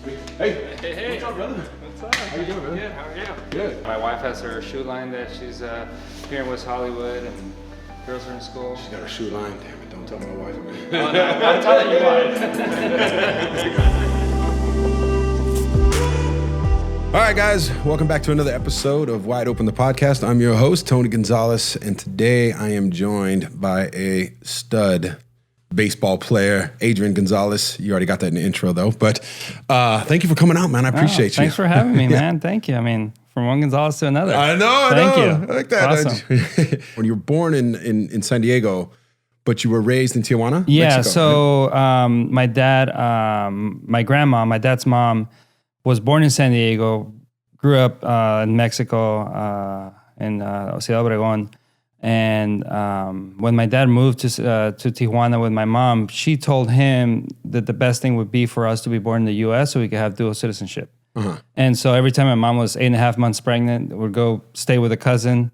Hey. Hey. What's up, brother? What's up? How you doing, man? Good. How are you? Good. My wife has her shoe line that she's here in West Hollywood, and girls are in school. She's got her shoe line. Damn it, don't tell my wife. Oh, no, I'm telling you why. All right, guys, welcome back to another episode of Wide Open the Podcast. I'm your host, Tony Gonzalez, and today I am joined by a stud baseball player, Adrián González. You already got that in the intro, though, but thank you for coming out, man. I appreciate you. Thanks for having me, man. Thank you. I mean, from one Gonzalez to another. I know. Thank you. I like that. Awesome. When you were born in San Diego, but you were raised in Tijuana? Yeah, Mexico, so my dad, my grandma, my dad's mom, was born in San Diego, grew up in Mexico, in Ciudad Obregón. And when my dad moved to Tijuana with my mom, she told him that the best thing would be for us to be born in the U.S. so we could have dual citizenship. Uh-huh. And so every time my mom was 8.5 months pregnant, we'd go stay with a cousin.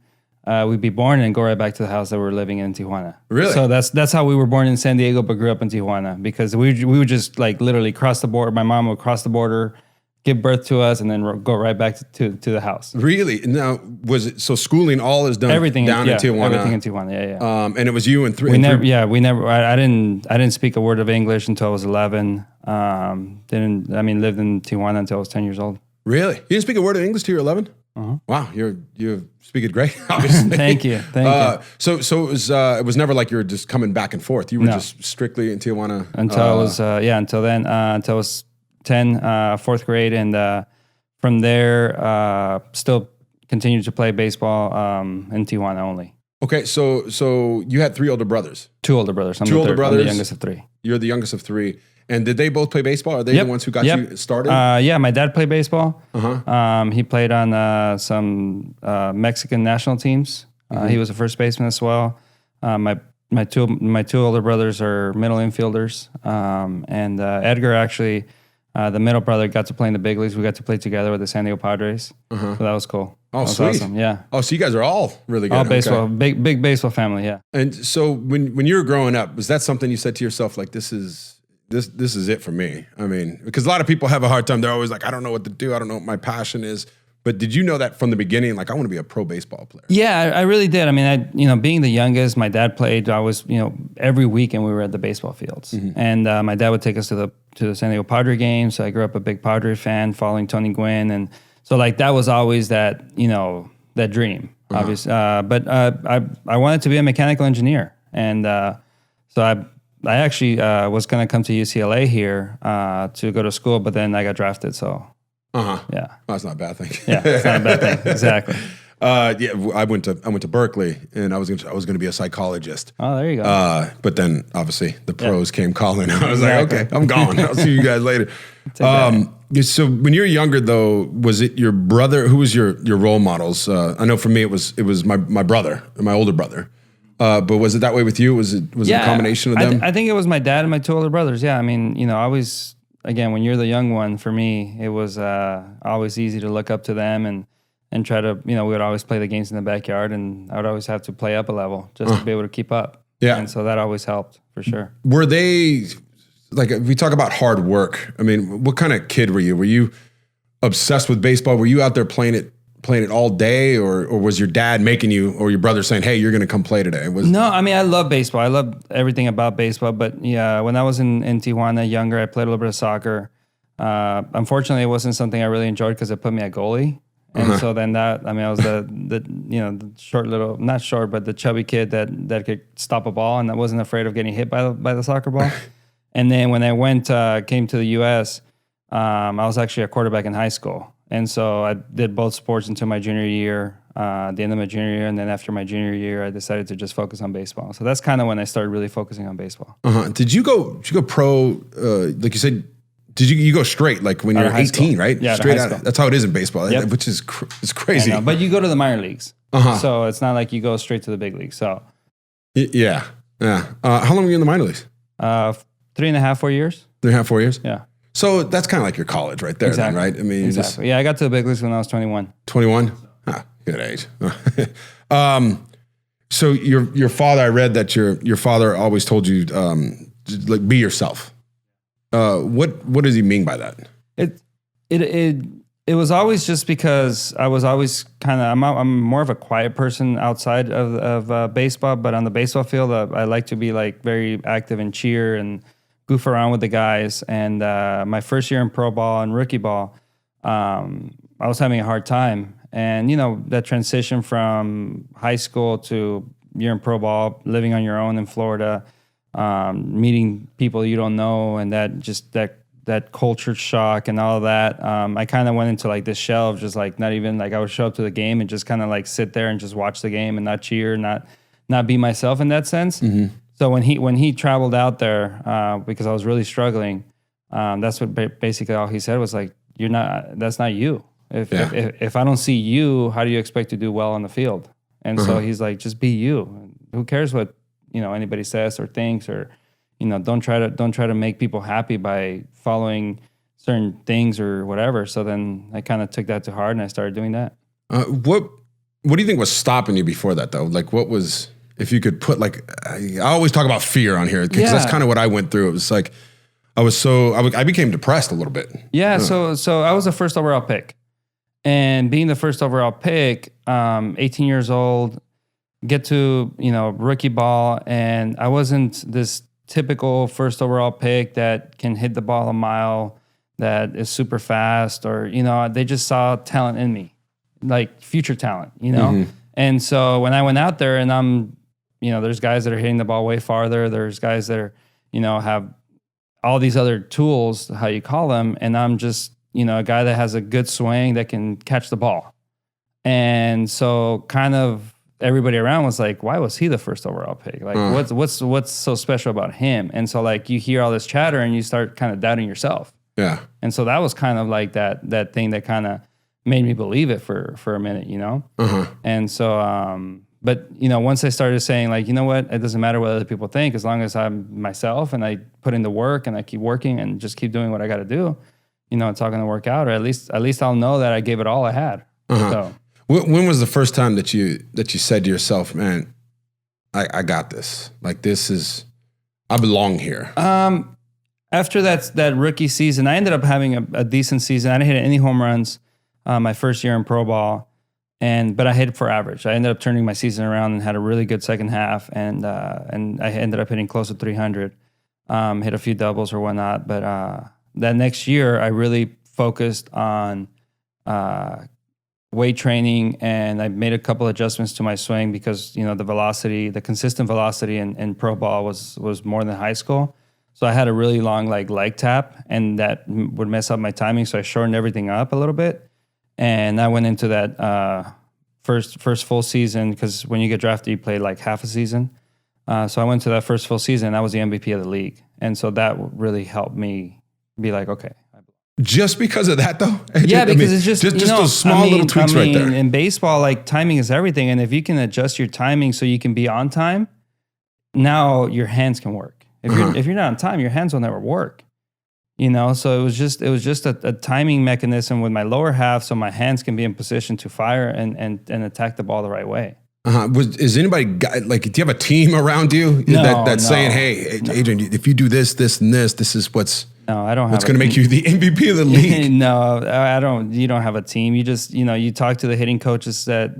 We'd be born and go right back to the house that we were living in Tijuana. Really? So that's how we were born in San Diego, but grew up in Tijuana, because we would just like literally cross the border. My mom would cross the border, give birth to us, and then go right back to the house. Really? Now, was it so? Schooling all is done Everything down in Tijuana. Everything in Tijuana. Yeah. And it was you and three. We never. I didn't speak a word of English until I was 11. Lived in Tijuana until I was 10 years old. Really? You didn't speak a word of English till you were 11? Uh-huh. Wow, you speak it great. Obviously. Thank you. So it was never like you were just coming back and forth. You were just strictly in Tijuana until I was until then until I was 10, fourth grade, and from there still continued to play baseball in Tijuana only. Okay, so you had 3 older brothers. 2 older brothers. I'm Two older brothers. I'm the youngest of 3. You're the youngest of 3. And did they both play baseball? Are they the ones who got you started? Yeah, my dad played baseball. Uh-huh. He played on some Mexican national teams. He was a first baseman as well. My two older brothers are middle infielders. And Edgar actually, the middle brother, got to play in the big leagues. We got to play together with the San Diego Padres. So that was cool. Oh, that was sweet. Awesome. Yeah. Oh, so you guys are all really good. All baseball, Okay. big baseball family. Yeah. And so when you were growing up, was that something you said to yourself, like, this is it for me? I mean, because a lot of people have a hard time. They're always like, I don't know what to do. I don't know what my passion is. But did you know that from the beginning? Like, I want to be a pro baseball player. Yeah, I really did. I mean, being the youngest, my dad played. I was, every weekend we were at the baseball fields, and my dad would take us to the San Diego Padre games. So I grew up a big Padre fan, following Tony Gwynn, and so like that was always that that dream, obviously. But I wanted to be a mechanical engineer, and so I actually was going to come to UCLA here to go to school, but then I got drafted. So. Yeah. Well, that's not a bad thing. Yeah, it's not a bad thing. Exactly. I went to Berkeley, and I was going to be a psychologist. Oh, there you go. But then obviously the pros came calling. I was like, okay, I'm gone. I'll see you guys later. So when you were younger, though, was it your brother? Who was your role models? I know for me it was my brother, my older brother. But was it that way with you? Was it a combination of them? I think it was my dad and my 2 older brothers. Yeah, I mean, always. Again, when you're the young one, for me, it was always easy to look up to them and try to, we would always play the games in the backyard, and I would always have to play up a level just to be able to keep up. Yeah. And so that always helped, for sure. Were they, like, if we talk about hard work, I mean, what kind of kid were you? Were you obsessed with baseball? Were you out there playing it all day, or was your dad making you, or your brother saying, hey, you're going to come play today? No, I mean, I love baseball. I love everything about baseball. But yeah, when I was in Tijuana younger, I played a little bit of soccer. Unfortunately, it wasn't something I really enjoyed because it put me at goalie. And so then I was the short little, not short, but the chubby kid that could stop a ball, and I wasn't afraid of getting hit by the soccer ball. And then when I came to the U.S., I was actually a quarterback in high school. And so I did both sports until my junior year, at the end of my junior year. And then after my junior year, I decided to just focus on baseball. So that's kind of when I started really focusing on baseball. Did you go pro, like you said, did you go straight, like when you're 18, right? Yeah, straight out. That's how it is in baseball, which is it's crazy. But you go to the minor leagues. So it's not like you go straight to the big leagues. So Yeah. How long were you in the minor leagues? 3.5, 4 years. 3.5, 4 years? Yeah. So that's kind of like your college right there, Exactly. then, right? I mean, exactly. Yeah, I got to the big leagues when I was 21. 21? Good age. So your father, I read that your father always told you, like, be yourself. What does he mean by that? It was always just because I was always kind of I'm more of a quiet person outside of baseball, but on the baseball field, I like to be like very active and cheer and goof around with the guys. And my first year in pro ball and rookie ball, I was having a hard time. And that transition from high school to you're in pro ball, living on your own in Florida, meeting people you don't know, and that culture shock and all of that. I kind of went into like this shell of just like not even like I would show up to the game and just kind of like sit there and just watch the game and not cheer, not be myself in that sense. Mm-hmm. So when he traveled out there, because I was really struggling, that's what basically all he said was like, that's not you. If I don't see you, how do you expect to do well on the field? And so he's like, just be you. Who cares what anybody says or thinks, or don't try to make people happy by following certain things or whatever. So then I kind of took that to heart and I started doing that. What do you think was stopping you before that though? Like what was, if you could put like, I always talk about fear on here because that's kind of what I went through. It was like, I became depressed a little bit. Yeah. So I was the first overall pick, and being the first overall pick, 18 years old, get to, rookie ball. And I wasn't this typical first overall pick that can hit the ball a mile, that is super fast, or, they just saw talent in me, like future talent, Mm-hmm. And so when I went out there and I'm, there's guys that are hitting the ball way farther. There's guys that are, have all these other tools, how you call them. And I'm just, a guy that has a good swing that can catch the ball. And so kind of everybody around was like, why was he the first overall pick? Like, what's so special about him? And so like you hear all this chatter and you start kind of doubting yourself. Yeah. And so that was kind of like that thing that kind of made me believe it for a minute, Uh-huh. And so, but once I started saying like, you know what, it doesn't matter what other people think, as long as I'm myself and I put in the work and I keep working and just keep doing what I got to do, it's all going to work out, or at least I'll know that I gave it all I had. Uh-huh. So. When was the first time that you said to yourself, man, I got this, like I belong here? After that rookie season, I ended up having a decent season. I didn't hit any home runs my first year in pro ball, but I hit for average. I ended up turning my season around and had a really good second half, and I ended up hitting close to 300. Hit a few doubles or whatnot, but that next year I really focused on weight training, and I made a couple adjustments to my swing because the consistent velocity in pro ball was more than high school. So I had a really long leg tap, and that would mess up my timing. So I shortened everything up a little bit, and I went into that first full season, because when you get drafted, you play like half a season. So I went to that first full season, and I was the MVP of the league, and so that really helped me be like, okay. Just because of that, though? Yeah, because it's just those small little tweaks right there. In baseball, like timing is everything, and if you can adjust your timing so you can be on time, now your hands can work. If you're not on time, your hands will never work. So it was just a timing mechanism with my lower half, so my hands can be in position to fire and attack the ball the right way. Is anybody like? Do you have a team around you that's saying, "Hey, Adrian, if you do this, this, and this is what's." No, I don't have. What's going to make you the MVP of the league? No, I don't. You don't have a team. You just, you talk to the hitting coaches that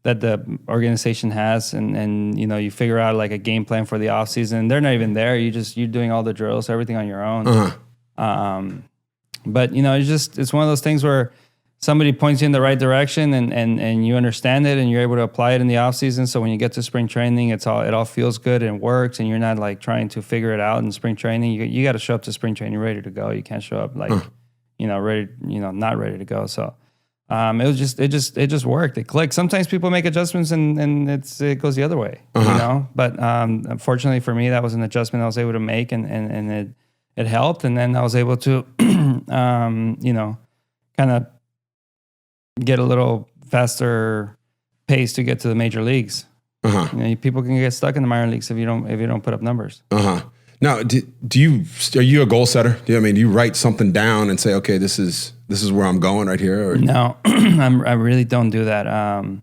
the organization has, and you figure out like a game plan for the off season. They're not even there. You're doing all the drills, everything on your own. Uh-huh. But it's one of those things where somebody points you in the right direction, and you understand it, and you're able to apply it in the off season. So when you get to spring training, it all feels good and works, and you're not like trying to figure it out in spring training. You got to show up to spring training ready to go. You can't show up like ready, not ready to go. So it just worked. It clicked. Sometimes people make adjustments and it goes the other way, But unfortunately for me, that was an adjustment I was able to make, and it helped. And then I was able to kind of get a little faster pace to get to the major leagues. People can get stuck in the minor leagues if you don't put up numbers. Now, are you a goal setter? Do you write something down and say, okay, this is where I'm going right here? Or? No, I really don't do that. I'm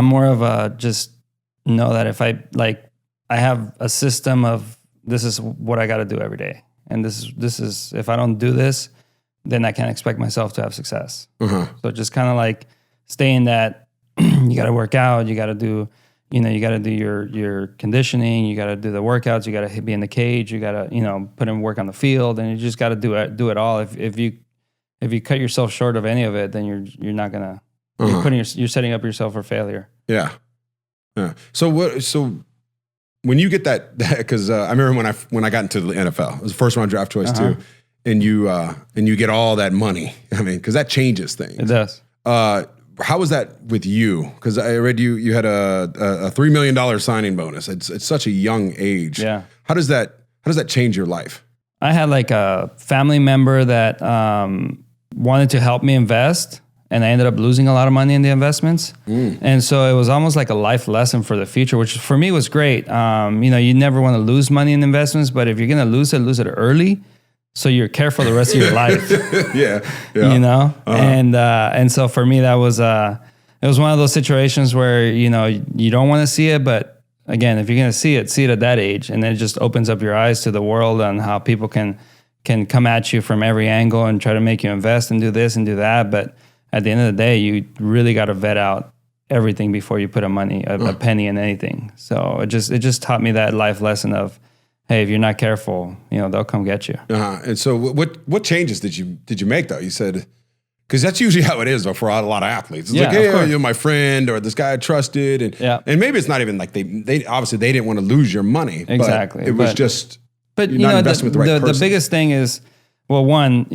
more of a just know that if I have a system of this is what I got to do every day, and this is if I don't do this, then I can't expect myself to have success. So just kind of like stay in that. You got to work out. You got to do, you got to do your conditioning. You got to do the workouts. You got to be in the cage. You got to, put in work on the field, and you just got to do it all. If you cut yourself short of any of it, then you're not gonna. You're setting up yourself for failure. Yeah. So when you get that, because I remember when I got into the NFL, it was the first round draft choice too, and you get all that money. I mean, because that changes things. It does. How was that with you? Because I read you had a $3 million signing bonus. It's such a young age. Yeah. How does that change your life? I had like a family member that wanted to help me invest, and I ended up losing a lot of money in the investments. And so it was almost like a life lesson for the future, which for me was great. You never want to lose money in investments, but if you're going to lose it early, so you're careful the rest of your life. Yeah. And so for me, that was it was one of those situations where you don't want to see it, but again, if you're going to see it at that age, and then it just opens up your eyes to the world on how people can come at you from every angle and try to make you invest and do this and do that. But at the end of the day, you really got to vet out everything before you put a penny in anything. So it just taught me that life lesson of, hey, if you're not careful, they'll come get you. And so what changes did you make though? You said, because that's usually how it is though for a lot of athletes. It's like, hey, you're my friend, or this guy I trusted, and maybe it's not even like they obviously they didn't want to lose your money. Exactly. But it was just, but you're not investing with the right person. The biggest thing is, well, one,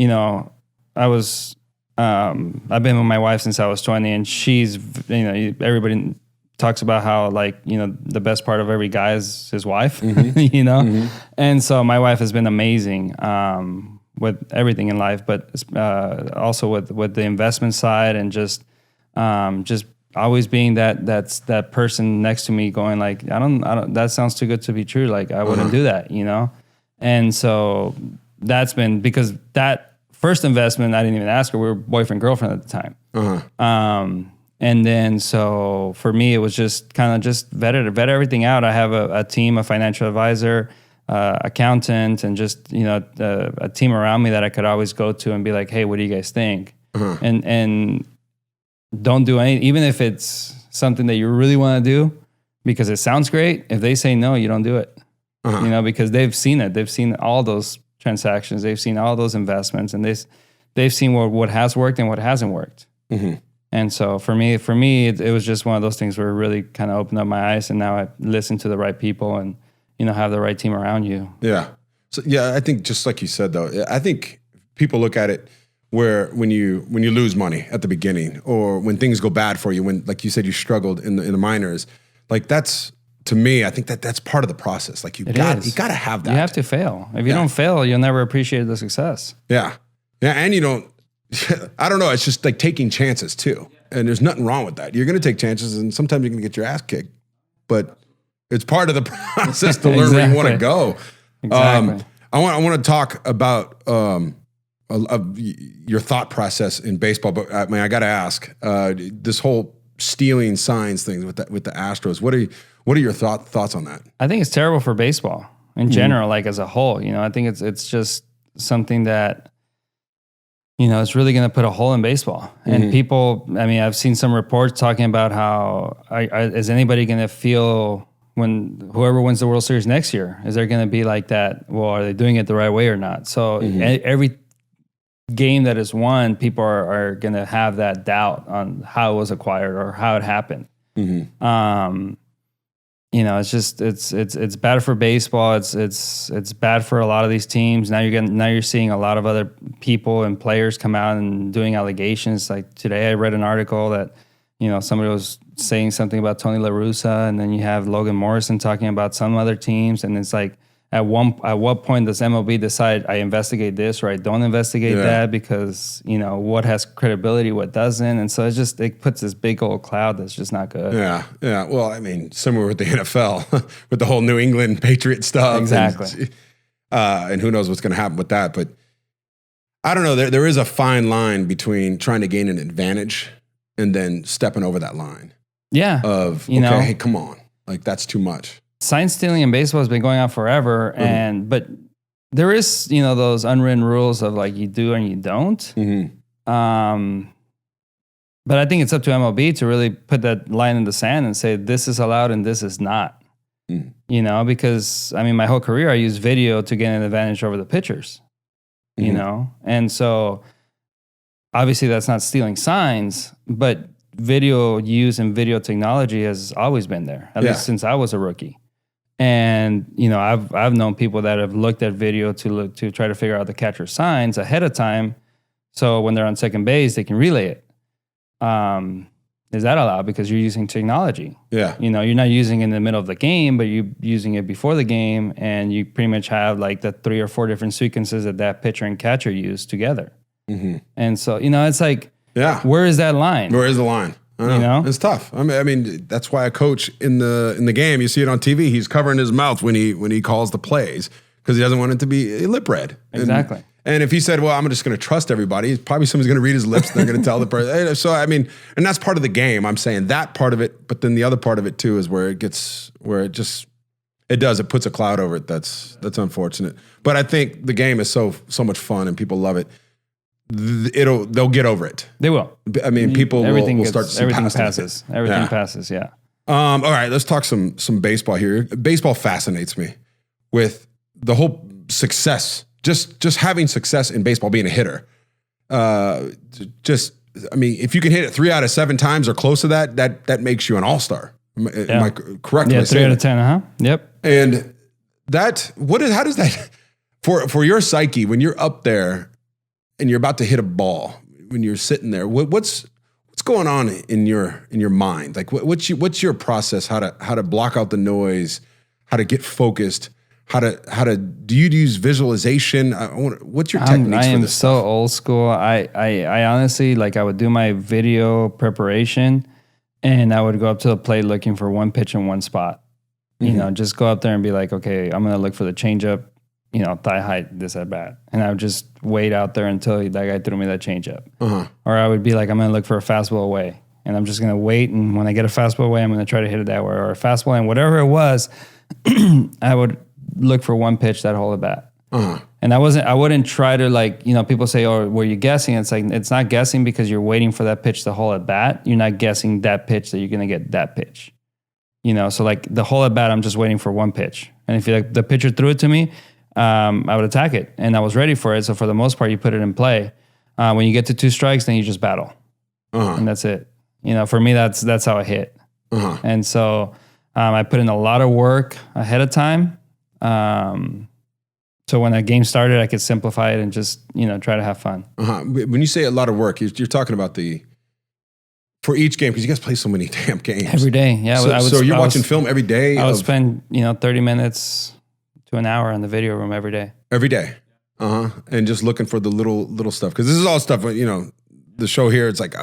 I was I've been with my wife since I was 20, and she's everybody talks about how the best part of every guy is his wife, and so my wife has been amazing with everything in life, but also with the investment side, and just always being that person next to me going like, I don't that sounds too good to be true, like I wouldn't do that, and so that's been, because that first investment I didn't even ask her, we were boyfriend girlfriend at the time. And then, so for me, it was just kind of just vet everything out. I have a team, a financial advisor, accountant, and just, a team around me that I could always go to and be like, hey, what do you guys think? And don't do any, even if it's something that you really want to do, because it sounds great. If they say no, you don't do it, because they've seen it. They've seen all those transactions. They've seen all those investments, and they've seen what has worked and what hasn't worked. And so for me, it was just one of those things where it really kind of opened up my eyes, and now I listen to the right people and, have the right team around you. Yeah. So I think just like you said though, I think people look at it where when you lose money at the beginning, or when things go bad for you, when, like you said, you struggled in the minors, like that's, to me, I think that's part of the process. Like you got to have that. You have to fail. If you don't fail, you'll never appreciate the success. Yeah. And you don't, I don't know. It's just like taking chances too. And there's nothing wrong with that. You're going to take chances, and sometimes you're going to get your ass kicked, but it's part of the process to learn where you want to go. Exactly. I want to talk about your thought process in baseball, but I mean, I got to ask this whole stealing signs thing with the Astros. What are your thoughts on that? I think it's terrible for baseball in general, like as a whole. I think it's just something that, it's really going to put a hole in baseball. And people, I mean, I've seen some reports talking about how is anybody going to feel when whoever wins the World Series next year, is there going to be like that? Well, are they doing it the right way or not? So every game that is won, people are going to have that doubt on how it was acquired or how it happened. It's just it's bad for baseball. It's bad for a lot of these teams. Now you're seeing a lot of other people and players come out and doing allegations. Like today, I read an article that somebody was saying something about Tony La Russa, and then you have Logan Morrison talking about some other teams, and it's like, at what point does MLB decide I investigate this or I don't investigate that, because what has credibility, what doesn't, and so it puts this big old cloud that's just not good. Yeah. Well, I mean, similar with the NFL with the whole New England Patriot stuff. Exactly. And who knows what's going to happen with that? But I don't know. There is a fine line between trying to gain an advantage and then stepping over that line. Yeah. Hey, come on, like that's too much. Sign stealing in baseball has been going on forever, but there is, those unwritten rules of like you do and you don't. But I think it's up to MLB to really put that line in the sand and say, this is allowed and this is not. Because I mean, my whole career, I used video to get an advantage over the pitchers, And so obviously that's not stealing signs, but video use and video technology has always been there, at least since I was a rookie. And, I've known people that have looked at video to try to figure out the catcher's signs ahead of time. So when they're on second base, they can relay it. Is that allowed? Because you're using technology. Yeah. You're not using it in the middle of the game, but you're using it before the game, and you pretty much have like the 3 or 4 different sequences that pitcher and catcher use together. And so, it's like, where is that line? Where is the line? It's tough. I mean, that's why a coach in the game, you see it on TV, he's covering his mouth when he calls the plays because he doesn't want it to be lip read. Exactly. And if he said, well, I'm just going to trust everybody, probably someone's going to read his lips and they're going to tell the person. So, I mean, and that's part of the game. I'm saying that part of it, but then the other part of it too is where it puts a cloud over it. That's unfortunate. But I think the game is so much fun and people love it. They'll get over it. They will. I mean, people will start to see everything past passes. it. Everything passes. Yeah. All right, let's talk some baseball here. Baseball fascinates me with the whole success. Just having success in baseball, being a hitter. I mean, if you can hit it 3 out of 7 times or close to that makes you an all-star. Am I correct? Yeah, 3 out of 10. Yep. And how does that for your psyche when you're up there and you're about to hit a ball, when you're sitting there, what's going on in your mind? Like what's your process? How to block out the noise? How to get focused? Do you use visualization? What's your techniques for this? I am so old school. I honestly, like, I would do my video preparation and I would go up to the plate looking for one pitch in one spot. Just go up there and be like, okay, I'm going to look for the changeup, thigh height, this at bat. And I would just wait out there until that guy threw me that changeup. Or I would be like, I'm going to look for a fastball away. And I'm just going to wait. And when I get a fastball away, I'm going to try to hit it that way. Or a fastball, and whatever it was, I would look for one pitch that whole at bat. And I wouldn't try to, like, people say, oh, were you guessing? It's like, it's not guessing because you're waiting for that pitch the whole at bat. You're not guessing that pitch that you're going to get that pitch. So like the whole at bat, I'm just waiting for one pitch. And if the pitcher threw it to me, I would attack it. And I was ready for it. So for the most part, you put it in play. When you get to 2 strikes, then you just battle. And that's it. For me, that's how I hit. And so I put in a lot of work ahead of time. So when that game started, I could simplify it and just, try to have fun. When you say a lot of work, you're talking about for each game, because you guys play so many damn games. Every day, yeah. So you're watching film every day? I would spend, 30 minutes to an hour in the video room every day. Every day? And just looking for the little stuff. Because this is all stuff, the show here, it's like,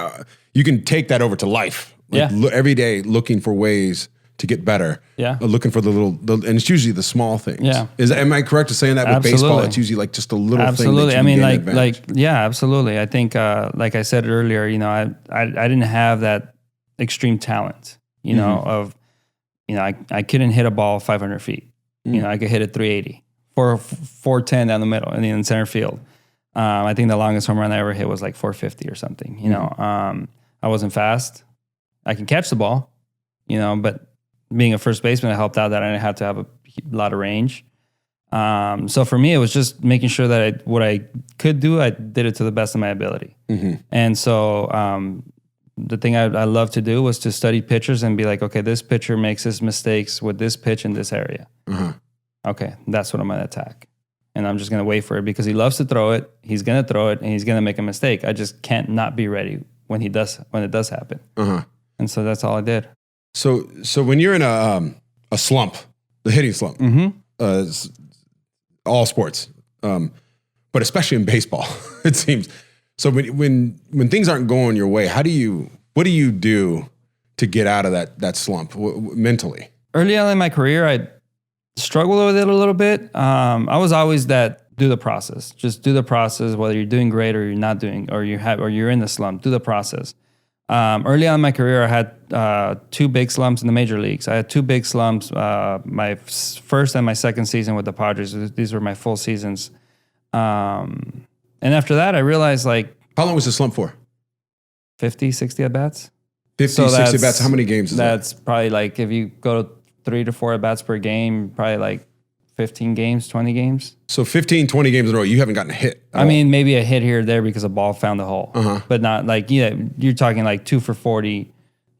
you can take that over to life. Like, every day looking for ways to get better. Yeah. Looking for the little, and it's usually the small things. Yeah. Am I correct in saying that with baseball? It's usually like just a little thing. Absolutely. I mean, absolutely. I think, like I said earlier, I didn't have that extreme talent, I couldn't hit a ball 500 feet. I could hit it 380 or 410 down the middle and in center field. I think the longest home run I ever hit was like 450 or something, I wasn't fast. I can catch the ball, but being a first baseman, it helped out that I didn't have to have a lot of range. So for me, it was just making sure that what I could do, I did it to the best of my ability. And so the thing I love to do was to study pitchers and be like, okay, this pitcher makes his mistakes with this pitch in this area. Okay, that's what I'm going to attack. And I'm just going to wait for it because he loves to throw it. He's going to throw it and he's going to make a mistake. I just can't not be ready when it does happen. And so that's all I did. So when you're in a slump, the hitting slump, all sports, but especially in baseball, it seems. So when things aren't going your way, what do you do to get out of that slump mentally? Early on in my career, I struggled with it a little bit. I was always do the process. Just do the process, whether you're doing great or you're not doing, or you're in the slump. Do the process. Early on in my career, I had 2 big slumps in the major leagues. I had 2 big slumps. My first and my second season with the Padres. These were my full seasons. And after that, I realized like... How long was the slump for? 50, 60 at-bats. 50, so 60 at-bats. How many games is that? That's probably like, if you go to 3 to 4 at-bats per game, probably like 15 games, 20 games. So 15, 20 games in a row, you haven't gotten a hit. I mean, maybe a hit here or there because a ball found the hole. But not like, you're talking like 2 for 40,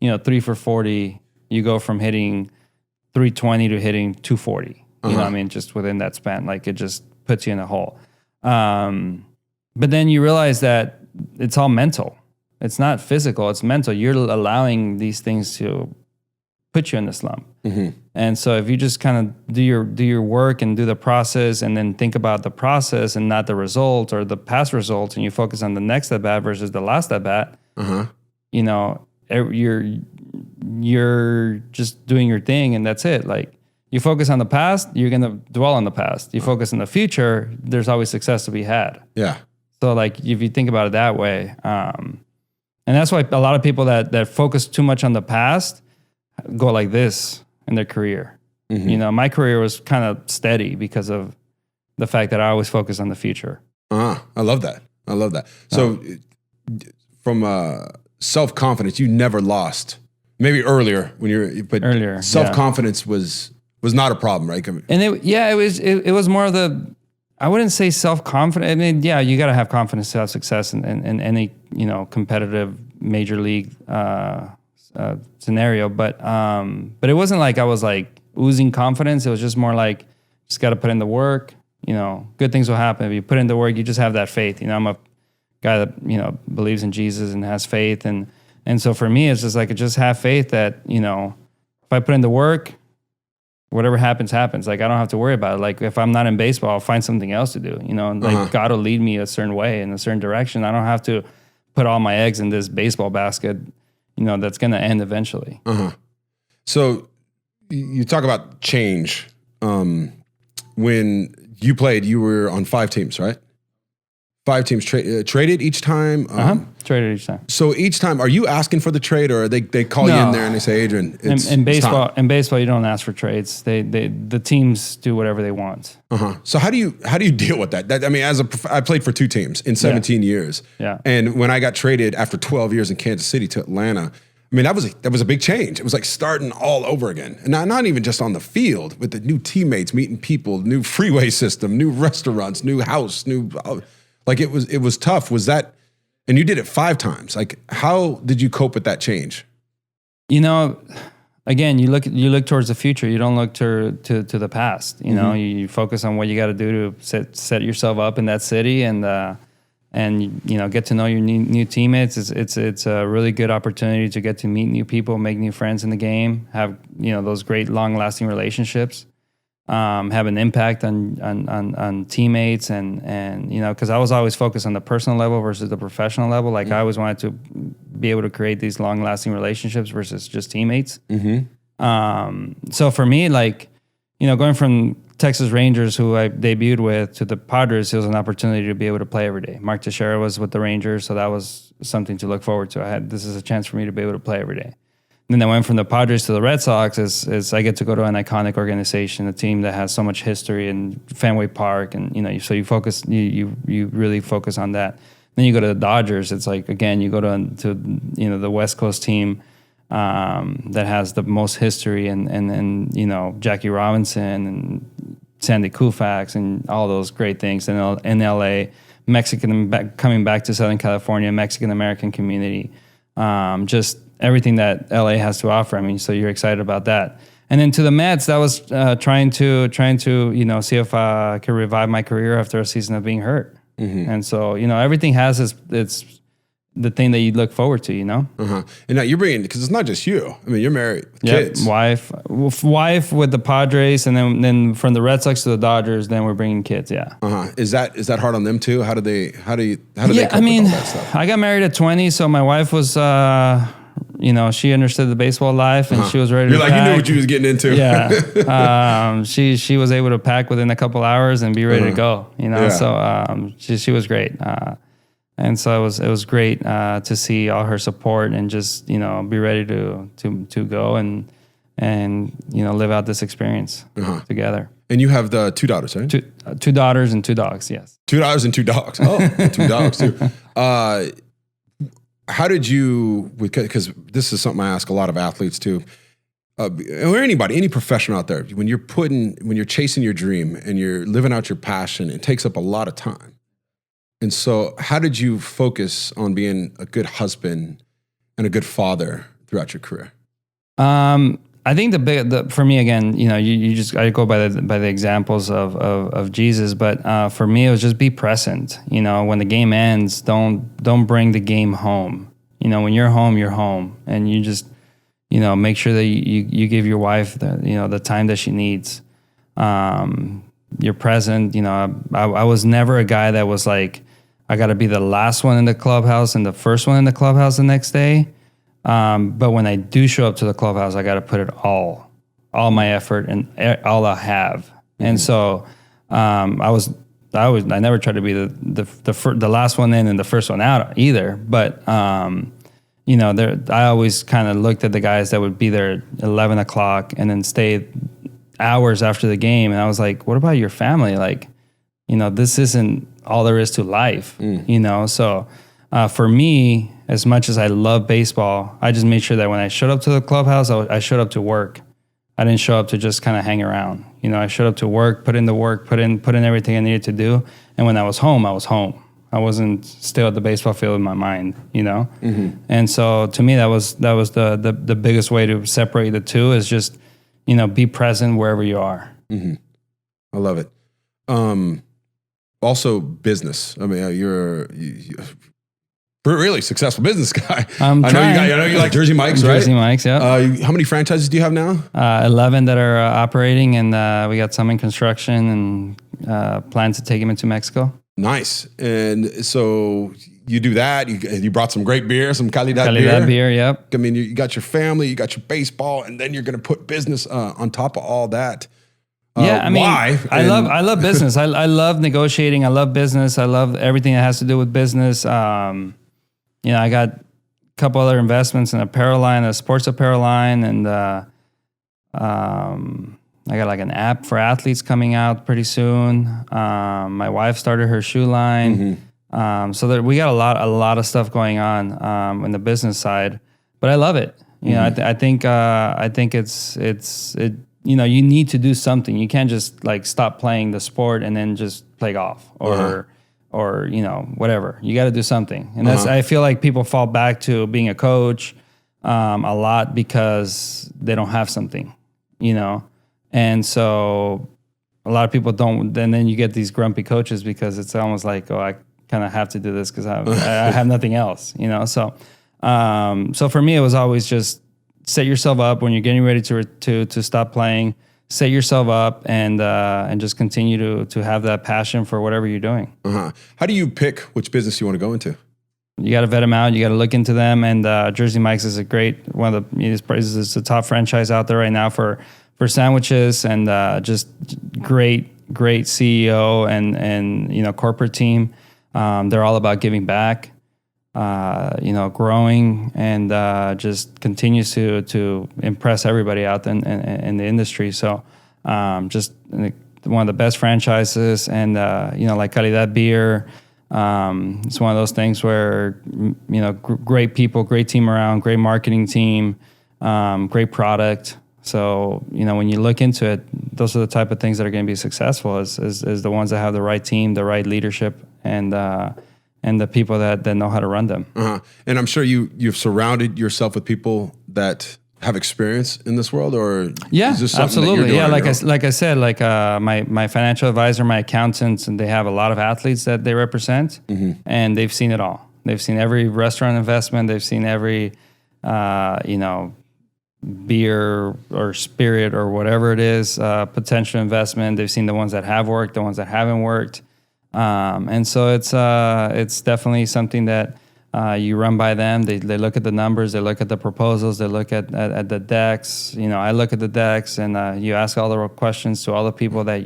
3 for 40. You go from hitting 320 to hitting 240. You know what I mean? Just within that span, like it just puts you in a hole. But then you realize that it's all mental. It's not physical, it's mental. You're allowing these things to put you in the slump. And so if you just kind of do your work and do the process and then think about the process and not the result or the past results, and you focus on the next at bat versus the last at bat, you're just doing your thing and that's it. Like you focus on the past, you're going to dwell on the past. You focus on the future, there's always success to be had. Yeah. So like if you think about it that way, and that's why a lot of people that focus too much on the past go like this in their career. My career was kind of steady because of the fact that I always focus on the future. I love that. So from self-confidence, you never lost. Maybe earlier but self-confidence was not a problem, right? And it was more of the, I wouldn't say self-confident. I mean, yeah, you got to have confidence to have success in any, competitive major league scenario. But it wasn't like I was like oozing confidence. It was just more like, just got to put in the work. Good things will happen. If you put in the work, you just have that faith. I'm a guy that, believes in Jesus and has faith. And so for me, it's just like, just have faith that, if I put in the work, whatever happens. Like, I don't have to worry about it. Like, if I'm not in baseball, I'll find something else to do, like God will lead me a certain way in a certain direction. I don't have to put all my eggs in this baseball basket, that's going to end eventually. So you talk about change. When you played, you were on 5 teams, right? 5 teams traded each time. Traded each time. So each time, are you asking for the trade, or they call you in there and they say, Adrian, in baseball, you don't ask for trades. The teams do whatever they want. So how do you deal with that? I mean, I played for 2 teams in 17 years. Yeah. And when I got traded after 12 years in Kansas City to Atlanta, I mean, that was a big change. It was like starting all over again. And not even just on the field, with the new teammates, meeting people, new freeway system, new restaurants, new house, like it was tough. Was that, and you did it 5 times. Like, how did you cope with that change? Again, you look towards the future. You don't look to the past. You focus on what you got to do to set yourself up in that city and get to know your new teammates. It's a really good opportunity to get to meet new people, make new friends in the game, have those great long lasting relationships. Have an impact on teammates and because I was always focused on the personal level versus the professional level. Like I always wanted to be able to create these long lasting relationships versus just teammates. So for me, like, going from Texas Rangers, who I debuted with, to the Padres, it was an opportunity to be able to play every day. Mark Teixeira was with the Rangers, so that was something to look forward to. This is a chance for me to be able to play every day. And then I went from the Padres to the Red Sox as I get to go to an iconic organization, a team that has so much history in Fenway Park, and so you really focus on that. Then you go to the Dodgers. It's like, again, you go to the West Coast team that has the most history, and Jackie Robinson and Sandy Koufax and all those great things. And in LA, coming back to Southern California, Mexican American community, just everything that LA has to offer. I mean, so you're excited about that. And then to the Mets, that was trying to see if I could revive my career after a season of being hurt. And so everything has its the thing that you look forward to, And now you're bringing, because it's not just you. I mean, you're married with kids. Wife with the Padres, and then from the Red Sox to the Dodgers, then we're bringing kids. Yeah. Is that hard on them too? How do they cope with all that stuff? I got married at 20, so my wife was, she understood the baseball life, and she was ready to pack. You knew what you was getting into. Yeah. She was able to pack within a couple hours and be ready to go, So she was great. And so it was great to see all her support and just, be ready to go and live out this experience together. And you have the 2 daughters, right? Two daughters and 2 dogs, yes. 2 daughters and 2 dogs. Oh, 2 dogs too. How did you, because this is something I ask a lot of athletes too, or anybody, any professional out there, when you're chasing your dream and you're living out your passion, it takes up a lot of time. And so how did you focus on being a good husband and a good father throughout your career? I think for me again, I go by the examples of Jesus, but for me it was just be present. When the game ends, don't bring the game home. When you're home, and you just make sure that you give your wife the time that she needs. You're present. I was never a guy that was like, I got to be the last one in the clubhouse and the first one in the clubhouse the next day. But when I do show up to the clubhouse, I got to put it all my effort and all I have. Mm-hmm. And so I never tried to be the last one in and the first one out either. But I always kind of looked at the guys that would be there at 11 o'clock and then stay hours after the game, and I was like, what about your family? Like, this isn't all there is to life. So for me, as much as I love baseball, I just made sure that when I showed up to the clubhouse, I showed up to work. I didn't show up to just kind of hang around. I showed up to work, put in the work, put in everything I needed to do. And when I was home, I was home. I wasn't still at the baseball field in my mind, Mm-hmm. And so to me, that was the biggest way to separate the two is just, be present wherever you are. Mm-hmm. I love it. Also business. I mean, you're really successful business guy. I know you like Jersey Mike's, right? Jersey Mike's, yeah. How many franchises do you have now? 11 that are operating, and we got some in construction and plans to take them into Mexico. Nice. And so you do that. You brought some great beer, some Calidad beer, yep. I mean, you got your family, you got your baseball, and then you're going to put business on top of all that. Yeah, I mean, why? I love business. I love negotiating. I love business. I love everything that has to do with business. I got a couple other investments in apparel line, a sports apparel line, and I got like an app for athletes coming out pretty soon. My wife started her shoe line. Mm-hmm. So we got a lot of stuff going on in the business side, but I love it. I think it's you need to do something. You can't just like stop playing the sport and then just play golf or whatever. You got to do something. And that's, I feel like people fall back to being a coach a lot because they don't have something, And so a lot of people don't, and then you get these grumpy coaches because it's almost like, I kind of have to do this because I have nothing else, So for me, it was always just set yourself up when you're getting ready to stop playing. Set yourself up and just continue to have that passion for whatever you're doing. How do you pick which business you want to go into? You got to vet them out. You got to look into them. And Jersey Mike's is one of the it's the top franchise out there right now for sandwiches, and just great CEO and corporate team. They're all about giving back. Growing and just continues to impress everybody out in the industry. So just one of the best franchises, and like Calidad beer. It's one of those things where great people, great team around, great marketing team, great product. So when you look into it, those are the type of things that are going to be successful. Is the ones that have the right team, the right leadership, and the people that know how to run them. And I'm sure you've surrounded yourself with people that have experience in this world, or yeah, is this absolutely. Yeah, like I said, my financial advisor, my accountants, and they have a lot of athletes that they represent, and they've seen it all. They've seen every restaurant investment. They've seen every, beer or spirit or whatever it is, potential investment. They've seen the ones that have worked, the ones that haven't worked. And so it's definitely something that you run by them. They look at the numbers, they look at the proposals, they look at the decks. I look at the decks, and you ask all the questions to all the people that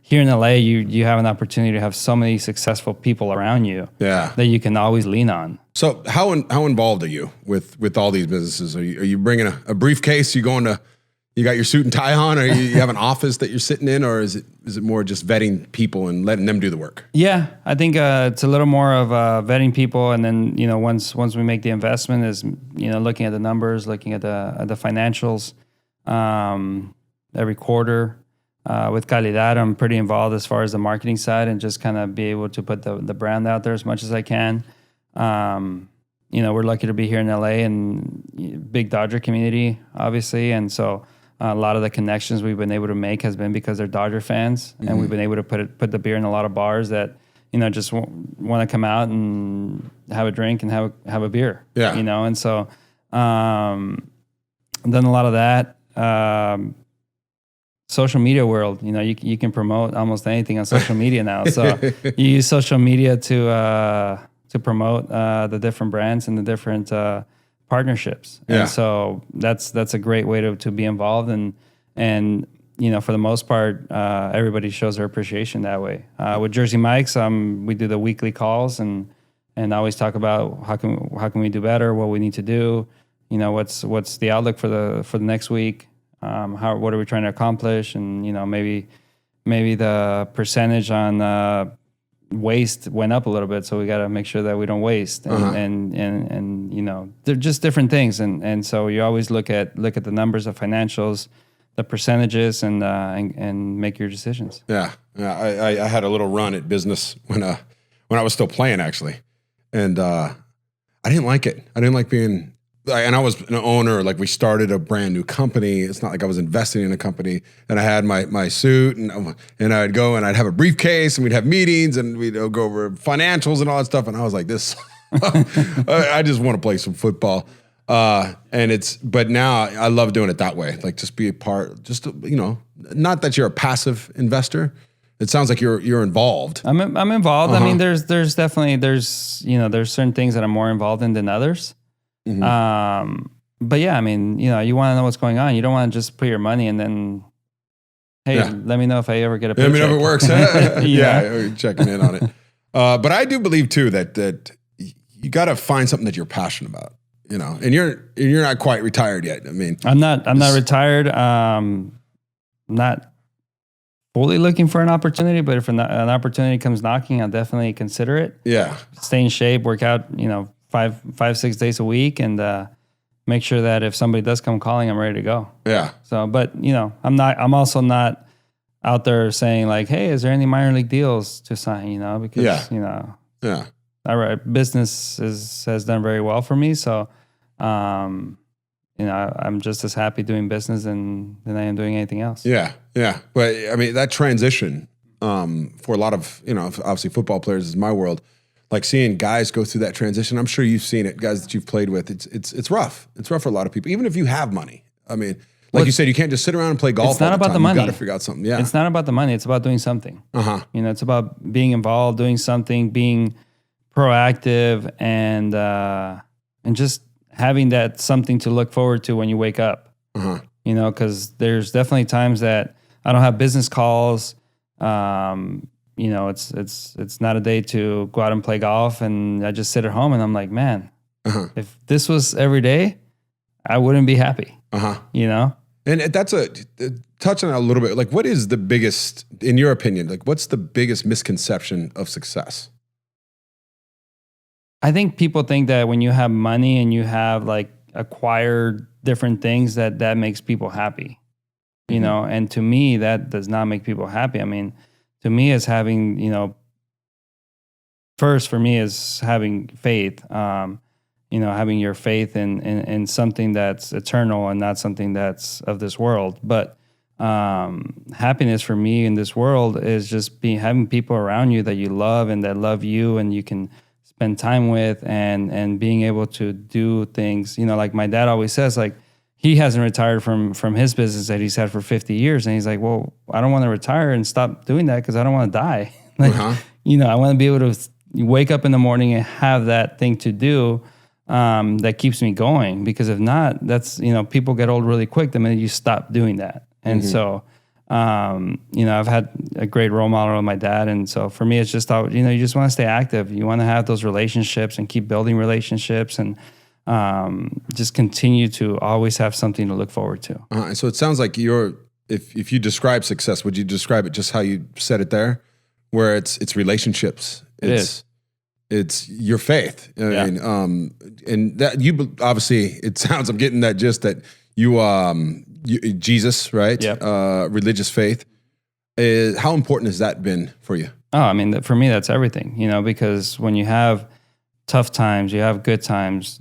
here in LA, you have an opportunity to have so many successful people around you that you can always lean on. So how involved are you with all these businesses? Are you bringing a briefcase? You got your suit and tie on, or you have an office that you're sitting in, or is it more just vetting people and letting them do the work? Yeah, I think it's a little more of vetting people, and then once we make the investment, is looking at the numbers, looking at the financials every quarter. With Calidad, I'm pretty involved as far as the marketing side and just kind of be able to put the brand out there as much as I can. We're lucky to be here in LA and big Dodger community, obviously. And so a lot of the connections we've been able to make has been because they're Dodger fans. Mm-hmm. And we've been able to put the beer in a lot of bars that, just want to come out and have a drink and have a beer. Yeah. And so I've done a lot of that. Social media world, you can promote almost anything on social media now. So you use social media to promote the different brands and the different partnerships. Yeah. And so that's a great way to be involved. And for the most part, everybody shows their appreciation that way. With Jersey Mike's, we do the weekly calls and always talk about how can we do better, what we need to do, what's the outlook for the next week. What are we trying to accomplish? And, maybe the percentage on waste went up a little bit. So we got to make sure that we don't waste and they're just different things. And so you always look at the numbers, the financials, the percentages and make your decisions. Yeah. I had a little run at business when I was still playing actually. And, I didn't like it. I didn't like being, and I was an owner, like we started a brand new company. It's not like I was investing in a company. And I had my suit and I'd go and I'd have a briefcase and we'd have meetings and we'd go over financials and all that stuff. And I was like, this, I just want to play some football. But now I love doing it that way. Like just be a part, not that you're a passive investor. It sounds like you're involved. I'm involved. I mean, there's definitely, there's certain things that I'm more involved in than others. Mm-hmm. But yeah, I mean, you want to know what's going on. You don't want to just put your money and then, hey, let me know if I ever get a paycheck. Let me know if it works. Yeah, checking in on it. But I do believe too that you got to find something that you're passionate about, and you're not quite retired yet. I mean, I'm not retired. Not fully looking for an opportunity, but if an opportunity comes knocking, I'll definitely consider it. Yeah. Stay in shape, work out, 5-6 days a week, and make sure that if somebody does come calling, I'm ready to go. Yeah. So, but I'm also not out there saying like, hey, is there any minor league deals to sign? Because business has done very well for me. So, I'm just as happy doing business than I am doing anything else. Yeah. Yeah. But I mean, that transition, for a lot of, obviously football players is my world. Like seeing guys go through that transition, I'm sure you've seen it, guys that you've played with. It's rough. It's rough for a lot of people, even if you have money. I mean, like you said, you can't just sit around and play golf. It's not about the money. You got to figure out something. Yeah, it's not about the money. It's about doing something. It's about being involved, doing something, being proactive, and just having that something to look forward to when you wake up. Because there's definitely times that I don't have business calls. It's not a day to go out and play golf, and I just sit at home and I'm like, man, if this was every day, I wouldn't be happy. And that's touch on that a little bit. Like, what is the biggest, in your opinion, like what's the biggest misconception of success? I think people think that when you have money and you have like acquired different things that makes people happy, and to me, that does not make people happy. I mean, to me, is having, first for me is having faith, having your faith in something that's eternal and not something that's of this world. But happiness for me in this world is just having people around you that you love and that love you and you can spend time with and being able to do things, like my dad always says, like, he hasn't retired from his business that he's had for 50 years. And he's like, well, I don't want to retire and stop doing that because I don't want to die. I want to be able to wake up in the morning and have that thing to do that keeps me going. Because if not, that's, people get old really quick the minute you stop doing that. And so I've had a great role model with my dad. And so for me, it's just, you just want to stay active. You want to have those relationships and keep building relationships and just continue to always have something to look forward to. So it sounds like if you describe success, would you describe it just how you said it there, where it's relationships? It's your faith. I mean, and that you obviously, it sounds, I'm getting that just that you Jesus, right? Yep. Religious faith. How important has that been for you? Oh, I mean, for me, that's everything, because when you have tough times, you have good times,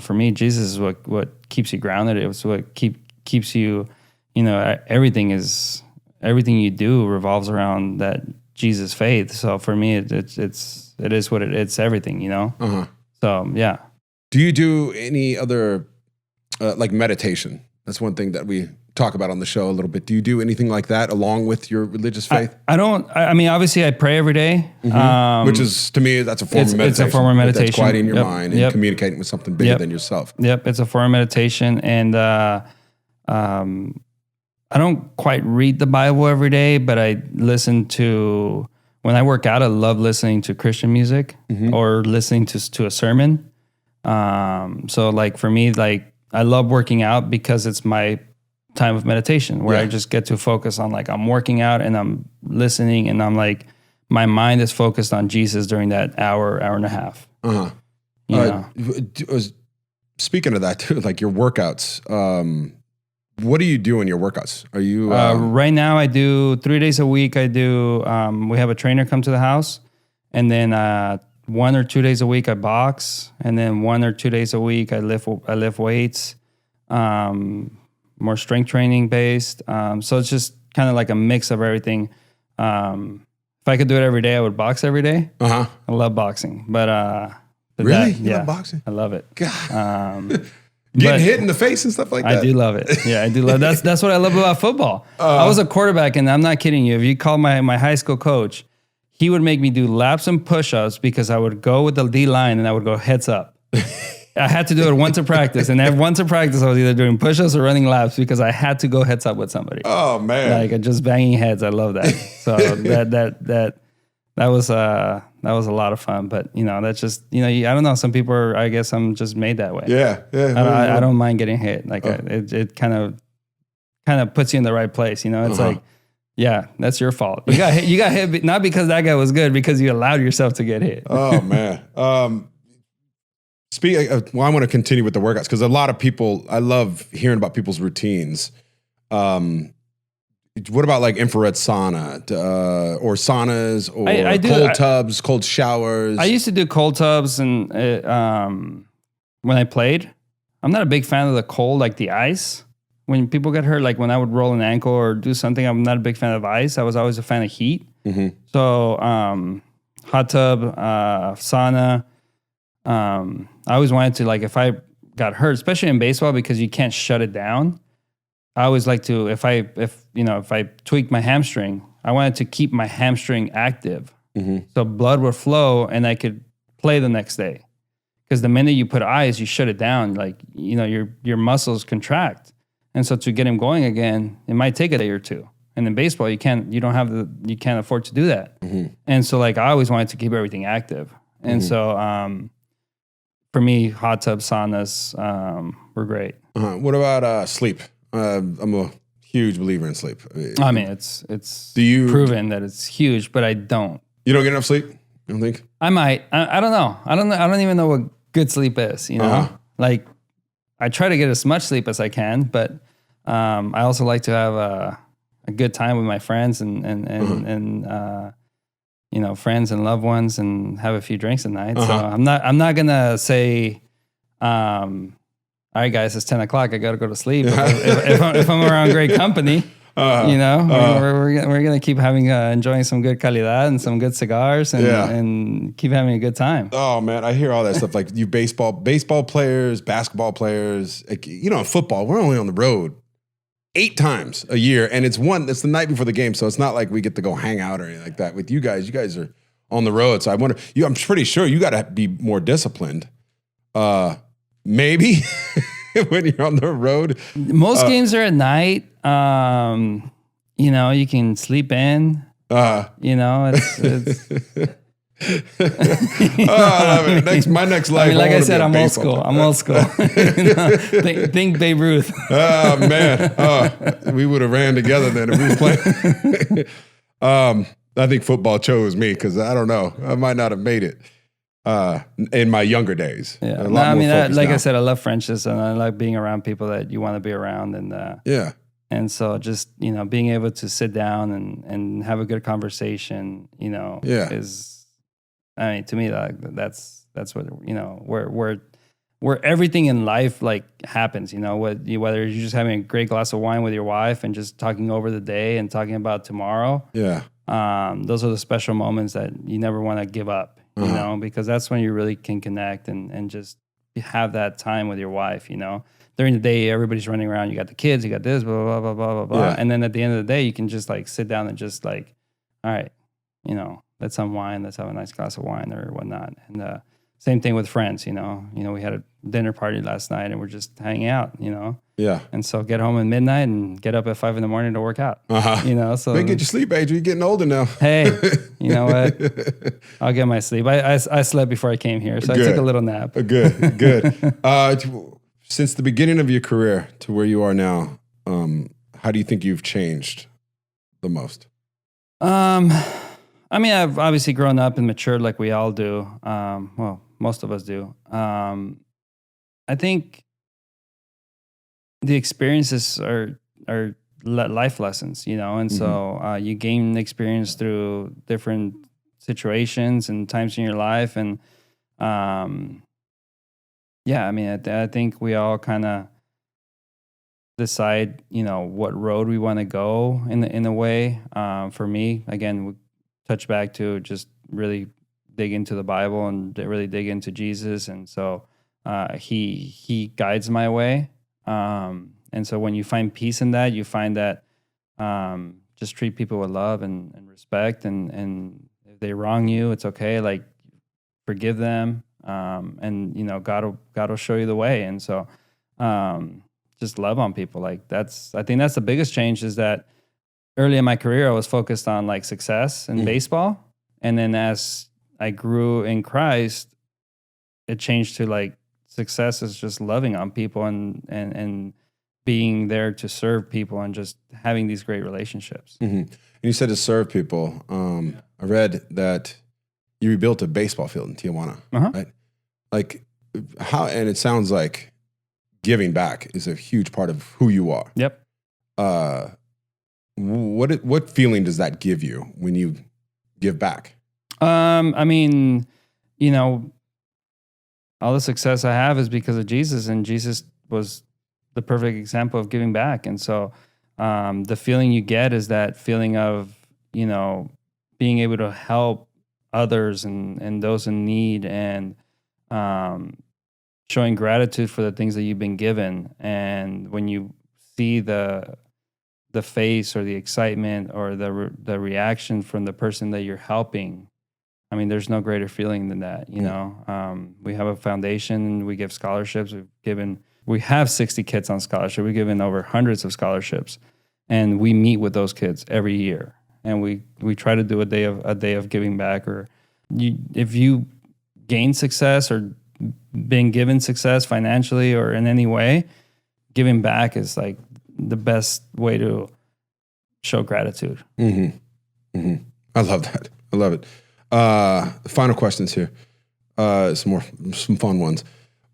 for me, Jesus is what keeps you grounded. It's what keeps you, everything you do revolves around that Jesus faith. So for me, it is what it's everything, Uh-huh. So, yeah. Do you do any other, like meditation? That's one thing that we talk about on the show a little bit. Do you do anything like that along with your religious faith? I don't. I mean, obviously, I pray every day. Which is, to me, that's a form of meditation. It's a form of meditation. That's quieting your mind and communicating with something bigger than yourself. Yep, it's a form of meditation. And I don't quite read the Bible every day, but I listen to, when I work out, I love listening to Christian music or listening to a sermon. So like for me, like I love working out because it's my time of meditation where I just get to focus on, like, I'm working out and I'm listening and I'm like, my mind is focused on Jesus during that hour and a half. Speaking of that too, like your workouts, what do you do in your workouts? Are you right now I do 3 days a week. I do we have a trainer come to the house, and then 1 or 2 days a week I box, and then 1 or 2 days a week I lift weights, more strength training based. So it's just kind of like a mix of everything. If I could do it every day, I would box every day. I love boxing, but really, you love boxing? I love it. God. Getting hit in the face and stuff like that. I do love it. Yeah, I do love it. That's what I love about football. I was a quarterback, and I'm not kidding you. If you call my high school coach, he would make me do laps and push-ups because I would go with the D line and I would go heads up. I had to do it once a practice, and once a practice I was either doing push-ups or running laps because I had to go heads up with somebody. Oh man, like just banging heads. I love that. So that was a lot of fun, but that's just, I don't know. Some people are, I guess I'm just made that way. Yeah. I don't mind getting hit. Like it kind of puts you in the right place. It's like, yeah, that's your fault. You got hit not because that guy was good, because you allowed yourself to get hit. Oh man. I want to continue with the workouts because a lot of people, I love hearing about people's routines. What about like infrared sauna or saunas or cold tubs, cold showers? I used to do cold tubs, and when I played, I'm not a big fan of the cold, like the ice. When people get hurt, like when I would roll an ankle or do something, I'm not a big fan of ice. I was always a fan of heat. So hot tub, sauna. I always wanted to, like, if I got hurt, especially in baseball, because you can't shut it down. I always like to, if I tweaked my hamstring, I wanted to keep my hamstring active. So blood would flow and I could play the next day. Because the minute you put ice, you shut it down. Like, your muscles contract. And so to get him going again, it might take a day or two. And in baseball, you can't afford to do that. And so, like, I always wanted to keep everything active. And so for me, hot tub saunas were great. What about sleep? I'm a huge believer in sleep. I mean, it's proven that it's huge, but I don't. You don't get enough sleep? You don't think? I might. I don't know. I don't even know what good sleep is. Like, I try to get as much sleep as I can, but I also like to have a good time with my friends and friends and loved ones, and have a few drinks at night. So I'm not gonna say, all right, guys, it's 10 o'clock. I got to go to sleep. If I'm around great company, we're gonna keep enjoying some good calidad and some good cigars and keep having a good time. Oh man, I hear all that stuff. Like you baseball players, basketball players, in football, we're only on the road 8 times a year, and it's the night before the game, so it's not like we get to go hang out or anything like that. With you guys are on the road, so I wonder. I'm pretty sure you got to be more disciplined. Maybe when you're on the road. Most games are at night. you know, you can sleep in. You know, it's I love it. My next life. I mean, like I said, I'm old school. I'm old school. You know, think Babe Ruth. Oh man, we would have ran together then if we were playing. I think football chose me because I don't know, I might not have made it in my younger days. Yeah, no, I mean, like I said, I love friendships and I like being around people that you want to be around, and yeah. And so just, you know, being able to sit down and have a good conversation, you know, is, I mean, to me, that's what, you know, where everything in life like happens, you know, whether you're just having a great glass of wine with your wife and just talking over the day and talking about tomorrow. Yeah. Those are the special moments that you never want to give up, you know, because that's when you really can connect and just have that time with your wife, you know. During the day, everybody's running around. You got the kids, you got this, blah, blah, blah, blah, blah, blah. Yeah. And then at the end of the day, you can just like sit down and just like, all right, you know, let's unwind. Let's have a nice glass of wine or whatnot. And same thing with friends, you know. You know, we had a dinner party last night and we're just hanging out, you know. Yeah. And so get home at midnight and get up at 5 a.m. to work out. You know, so they get your sleep, Adrian. You're getting older now. Hey, you know what? I'll get my sleep. I slept before I came here, so I took a little nap. Good. Since the beginning of your career to where you are now, how do you think you've changed the most? I mean, I've obviously grown up and matured like we all do. Well, most of us do. I think the experiences are life lessons, you know, and so you gain experience through different situations and times in your life, and yeah, I mean, I think we all kind of decide, you know, what road we want to go in a way. For me, again, we touch back to just really dig into the Bible and really dig into Jesus, and so he guides my way. And so when you find peace in that, you find that just treat people with love and respect, and if they wrong you, it's okay. Like, forgive them. And you know, God will show you the way. And so, just love on people. Like I think that's the biggest change, is that early in my career, I was focused on like success in baseball. And then as I grew in Christ, it changed to like success is just loving on people and being there to serve people and just having these great relationships. And you said to serve people. I read that you rebuilt a baseball field in Tijuana, right? Like how, and it sounds like giving back is a huge part of who you are. Yep. What feeling does that give you when you give back? I mean, you know, all the success I have is because of Jesus, and Jesus was the perfect example of giving back. And so, the feeling you get is that feeling of, you know, being able to help others and those in need, and showing gratitude for the things that you've been given. And when you see the face or the excitement or the reaction from the person that you're helping, I mean, there's no greater feeling than that, you know. We have a foundation, we give scholarships. We have 60 kids on scholarship. We've given over hundreds of scholarships, and we meet with those kids every year. And we try to do a day of giving back. Or if you gain success or been given success financially or in any way, giving back is like the best way to show gratitude. I love that. I love it. Final questions here. Some fun ones.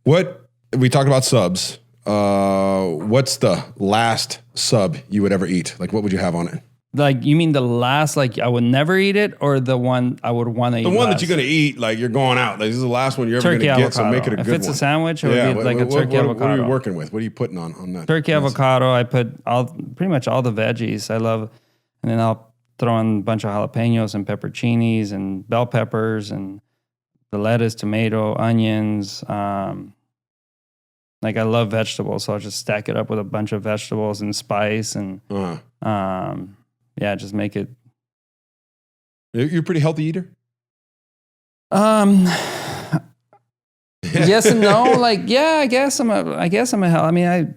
What we talked about subs. What's the last sub you would ever eat? Like, what would you have on it? Like, you mean the last, like I would never eat it, or the one I would want to eat? The one last? that you're going to eat, like you're going out. Like, this is the last one you're ever going to get, so make it a good one. If it's a sandwich, it would be like a turkey avocado. What are you working with? What are you putting on that? Turkey avocado. I put pretty much all the veggies I love, and then I'll throw in a bunch of jalapenos and pepperoncinis and bell peppers and the lettuce, tomato, onions. Like, I love vegetables, so I'll just stack it up with a bunch of vegetables and spice and yeah, just make it. You're a pretty healthy eater? Yes and no. Like, yeah, I guess I'm a I mean,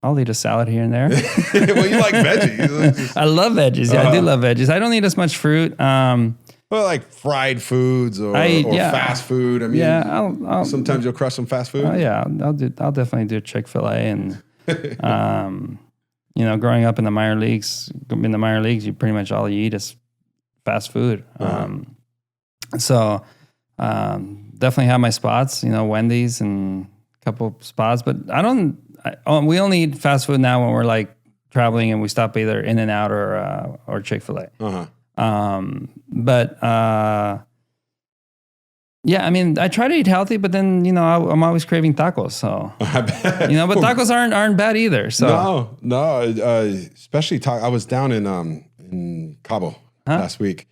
I'll eat a salad here and there. Well, you like veggies. I love veggies. Yeah, I do love veggies. I don't eat as much fruit. Well, like fried foods or fast food. I mean, I'll sometimes you'll crush some fast food. Oh yeah, I'll definitely do Chick-fil-A and, growing up in the minor leagues, you pretty much all you eat is fast food. So definitely have my spots, Wendy's and a couple spots, but we only eat fast food now when we're like traveling and we stop either In-N-Out or Chick-fil-A. Yeah, I mean, I try to eat healthy, but then, I'm always craving tacos. So, but tacos aren't bad either. So no, especially I was down in Cabo last week,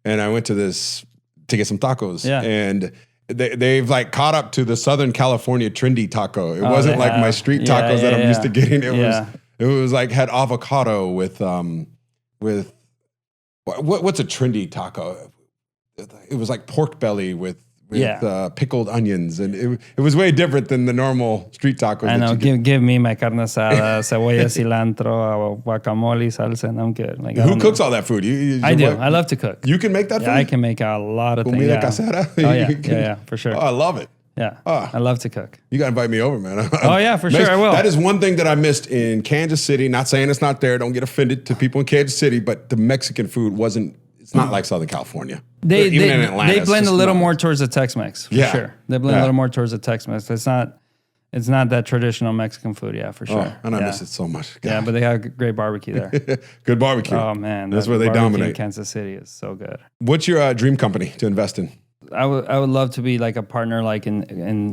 and I went to get some tacos. Yeah. And they've like caught up to the Southern California trendy taco. It wasn't like my street tacos that I'm used to getting. It was like had avocado with what's a trendy taco? It was like pork belly with pickled onions, and it was way different than the normal street tacos. I know. Give me my carne asada, cebolla, cilantro, guacamole, salsa, and I'm good. Like, who cooks all that food? I do. I love to cook. You can make that food? I can make a lot of things. Comida casera? Yeah, for sure. Oh, I love it. Yeah, I love to cook. You got to invite me over, man. Oh, yeah, for sure, I will. That is one thing that I missed in Kansas City. Not saying it's not there. Don't get offended to people in Kansas City, but the Mexican food it's not like Southern California. They blend a little more towards the Tex-Mex, for sure. They blend a little more towards the Tex-Mex. It's not that traditional Mexican food, for sure. Oh, and I miss it so much. God. Yeah, but they have great barbecue there. Good barbecue. Oh, man. That's where they dominate. In Kansas City is so good. What's your dream company to invest in? I would love to be like a partner like in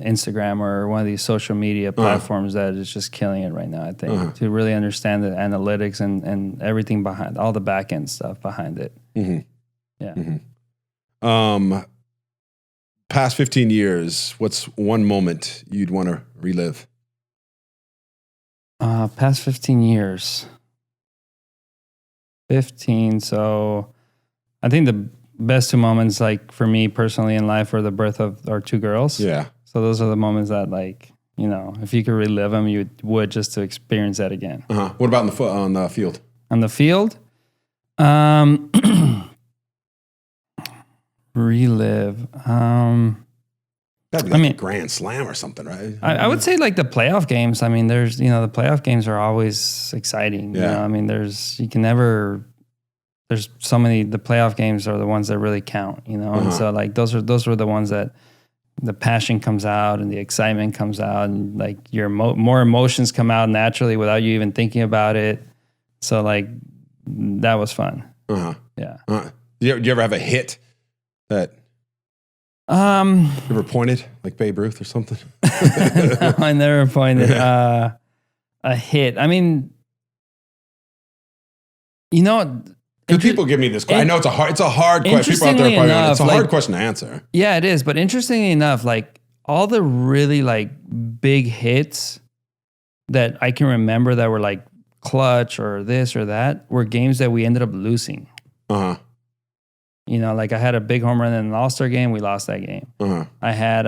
Instagram or one of these social media platforms that is just killing it right now, I think, to really understand the analytics and everything behind, all the back end stuff behind it. Mm-hmm. Yeah. Mm-hmm. Past 15 years, what's one moment you'd want to relive? Past 15 years. 15, so I think the best two moments, like for me personally in life, were the birth of our two girls. Yeah. So those are the moments that, like, if you could relive them, you would, just to experience that again. What about on the field? On the field, relive. That'd be like a grand slam or something, right? I would say like the playoff games. I mean, the playoff games are always exciting. Yeah. I mean, there's so many. The playoff games are the ones that really count. And so like those were the ones that the passion comes out and the excitement comes out, and like your more emotions come out naturally without you even thinking about it. So like that was fun. Yeah. Did you ever have a hit that? You ever pointed like Babe Ruth or something? No, I never pointed. A hit. I mean, because people give me this question. I know it's a hard question. People out there probably it's a hard question to answer. Yeah, it is. But interestingly enough, like all the really like big hits that I can remember that were like clutch or this or that were games that we ended up losing. Like I had a big home run in an All-Star game. We lost that game. I had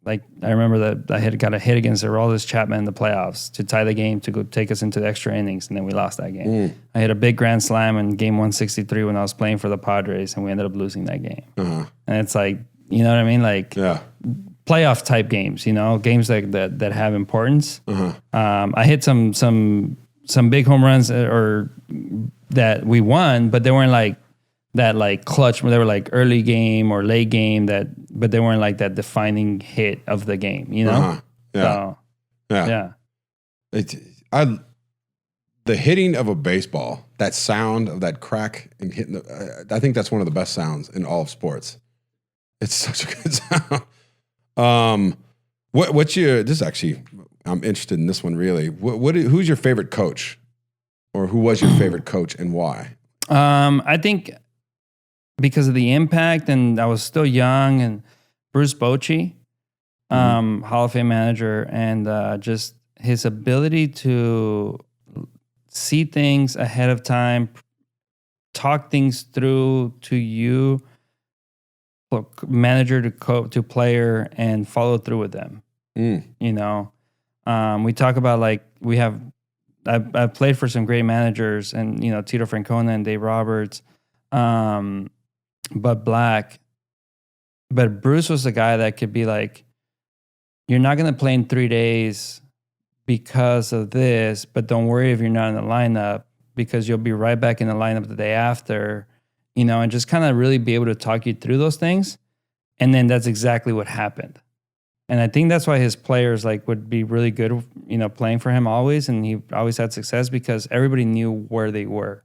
I remember that I had got a hit against Aroldis Chapman in the playoffs to tie the game to go take us into the extra innings, and then we lost that game. I had a big grand slam in game 163 when I was playing for the Padres, and we ended up losing that game. And it's like, you know what I mean? Like playoff type games, games that have importance. I hit some big home runs or that we won, but they weren't like that like clutch where they were like early game or late game but they weren't like that defining hit of the game, Yeah. So, yeah. The hitting of a baseball, that sound of that crack and hitting I think that's one of the best sounds in all of sports. It's such a good sound. What's your, this actually, I'm interested in this one really. Who's your favorite coach? Or who was your favorite coach and why? I think because of the impact, and I was still young, and Bruce Bochy, Hall of Fame manager, and just his ability to see things ahead of time, talk things through to you, manager to player, and follow through with them. We talk about like I've played for some great managers, and Tito Francona and Dave Roberts, but Black. But Bruce was the guy that could be like, you're not going to play in 3 days because of this, but don't worry if you're not in the lineup, because you'll be right back in the lineup the day after, and just kind of really be able to talk you through those things. And then that's exactly what happened. And I think that's why his players like would be really good, playing for him always. And he always had success because everybody knew where they were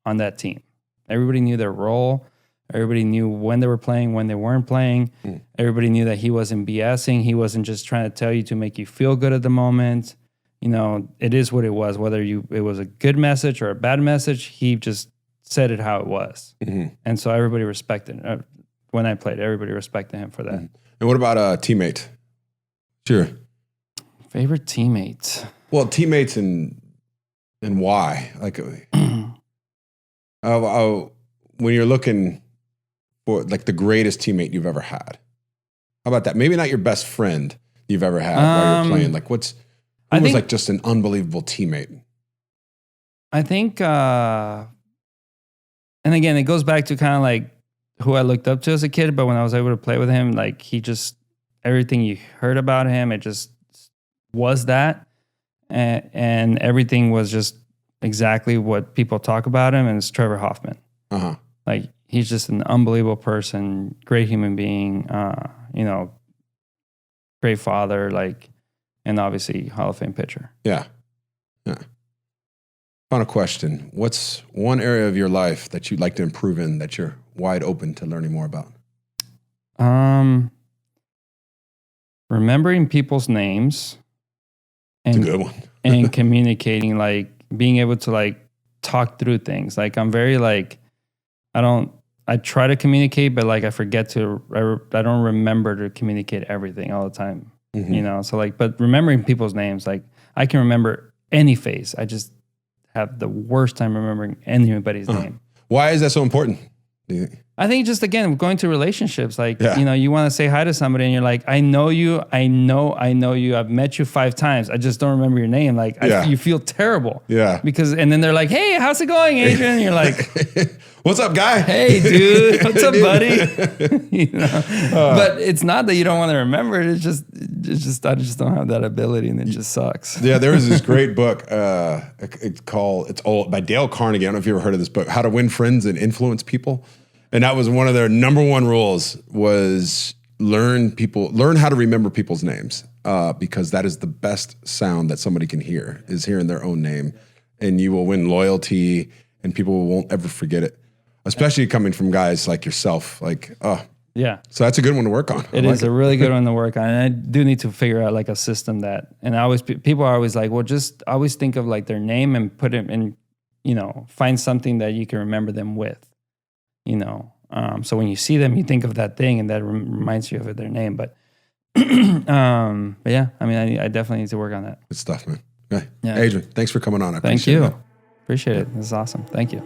on that team. Everybody knew their role. Everybody knew when they were playing, when they weren't playing. Everybody knew that he wasn't BSing. He wasn't just trying to tell you to make you feel good at the moment. It is what it was. Whether it was a good message or a bad message, he just said it how it was. Mm-hmm. And so everybody respected when I played, everybody respected him for that. Mm-hmm. And what about a teammate? Sure. Favorite teammates? Well, teammates and why? Like, when you're looking for like the greatest teammate you've ever had, how about that? Maybe not your best friend you've ever had while you're playing. Like, who was like just an unbelievable teammate? I think, and again, it goes back to kind of like who I looked up to as a kid. But when I was able to play with him, like he just, everything you heard about him, it just was that. And everything was just exactly what people talk about him. And it's Trevor Hoffman. Uh-huh. Like he's just an unbelievable person, great human being, great father, like, and obviously Hall of Fame pitcher. Yeah. Yeah. Final question. What's one area of your life that you'd like to improve in that you're wide open to learning more about? Remembering people's names. And, it's a good one. And communicating, like being able to like talk through things. Like I'm very like, I try to communicate, but like I forget I don't remember to communicate everything all the time, So like, but remembering people's names, like I can remember any face. I just have the worst time remembering anybody's name. Why is that so important? Do you think? I think just, again, going to relationships, like, you want to say hi to somebody and you're like, I know you. I've met you 5 times. I just don't remember your name. Like you feel terrible. Yeah. And then they're like, hey, how's it going, Adrian? And you're like, what's up, guy? Hey, dude, what's up, buddy? But it's not that you don't want to remember it. It's just I just don't have that ability, and it just sucks. Yeah, there was this great book. It's old by Dale Carnegie. I don't know if you ever heard of this book, How to Win Friends and Influence People. And that was one of their number one rules was learn how to remember people's names, because that is the best sound that somebody can hear, is hearing their own name. And you will win loyalty, and people won't ever forget it, especially coming from guys like yourself. Like, yeah. So that's a good one to work on. It is a really good one to work on. And I do need to figure out like a system people are always like, well, just always think of like their name and put it in, find something that you can remember them with. So when you see them, you think of that thing, and that reminds you of their name. But, but yeah, I mean, I definitely need to work on that. Good stuff, man. Okay. Yeah. Adrian, thanks for coming on. I appreciate it. Thank you. Appreciate it. This is awesome. Thank you.